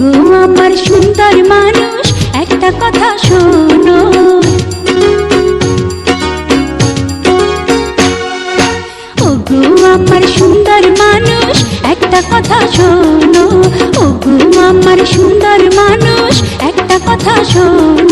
ওগো আমার সুন্দর মানুষ একটা কথা শোনো, ওগো আমার সুন্দর মানুষ একটা কথা শোনো, ওগো আমার সুন্দর মানুষ একটা কথা শোনো।